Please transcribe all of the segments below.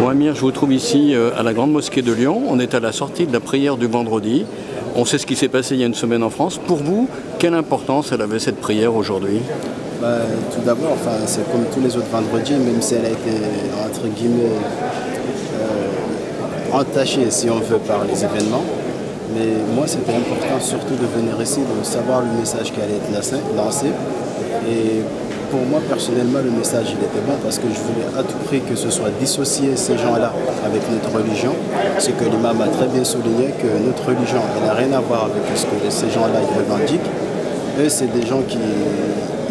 Bon, Amir, je vous trouve ici à la Grande Mosquée de Lyon. On est à la sortie de la prière du vendredi. On sait ce qui s'est passé il y a une semaine en France. Pour vous, quelle importance elle avait cette prière aujourd'hui? Tout d'abord, c'est comme tous les autres vendredis, même si elle a été, entre guillemets, entachée, si on veut, par les événements. Mais moi, c'était important surtout de venir ici, de savoir le message qui allait être lancé. Et pour moi, personnellement, le message, il était bon parce que je voulais à tout prix que ce soit dissocier ces gens-là avec notre religion. Ce que l'imam a très bien souligné, que notre religion, elle n'a rien à voir avec ce que ces gens-là revendiquent. Eux, c'est des gens qui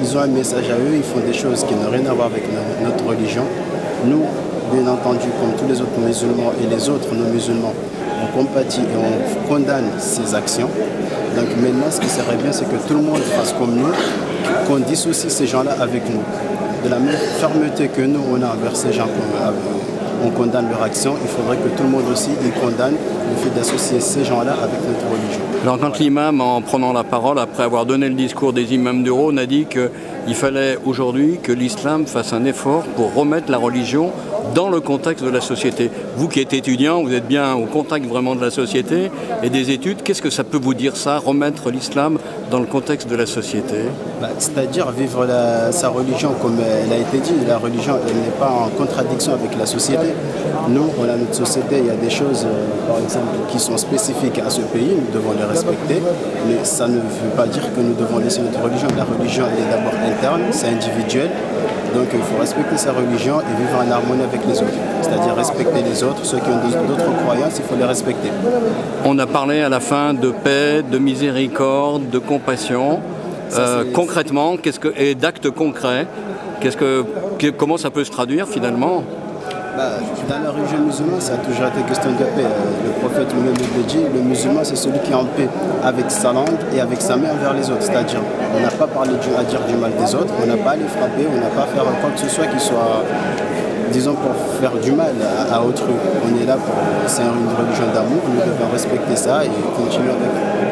ils ont un message à eux, ils font des choses qui n'ont rien à voir avec notre religion. Nous, bien entendu, comme tous les autres musulmans et les autres non-musulmans, on compatit et on condamne ces actions. Donc maintenant, ce qui serait bien, c'est que tout le monde fasse comme nous, qu'on dissocie ces gens-là avec nous. De la même fermeté que nous, on a envers ces gens on condamne leur action, il faudrait que tout le monde aussi condamne le fait d'associer ces gens-là avec notre religion. Alors quand l'imam, en prenant la parole, après avoir donné le discours des imams du Rhône, a dit qu'il fallait aujourd'hui que l'islam fasse un effort pour remettre la religion dans le contexte de la société. Vous qui êtes étudiant, vous êtes bien au contact vraiment de la société et des études. Qu'est-ce que ça peut vous dire ça, remettre l'islam dans le contexte de la société? C'est-à-dire vivre sa religion comme elle a été dit. La religion, elle n'est pas en contradiction avec la société. Nous, on a notre société, il y a des choses, par exemple, qui sont spécifiques à ce pays, nous devons les respecter, mais ça ne veut pas dire que nous devons laisser notre religion. La religion, elle est d'abord interne, c'est individuel. Donc il faut respecter sa religion et vivre en harmonie avec les autres. C'est-à-dire respecter les autres, ceux qui ont d'autres croyances, il faut les respecter. On a parlé à la fin de paix, de miséricorde, de compassion. Concrètement, et d'actes concrets, comment ça peut se traduire finalement? Dans la religion musulmane, ça a toujours été question de paix. Le prophète lui-même le dit, le musulman c'est celui qui est en paix avec sa langue et avec sa main envers les autres. C'est-à-dire, on n'a pas parlé à dire du mal des autres, on n'a pas à les frapper, on n'a pas à faire quoi que ce soit qui soit, disons, pour faire du mal à autrui. On est là c'est une religion d'amour, nous devons respecter ça et continuer avec.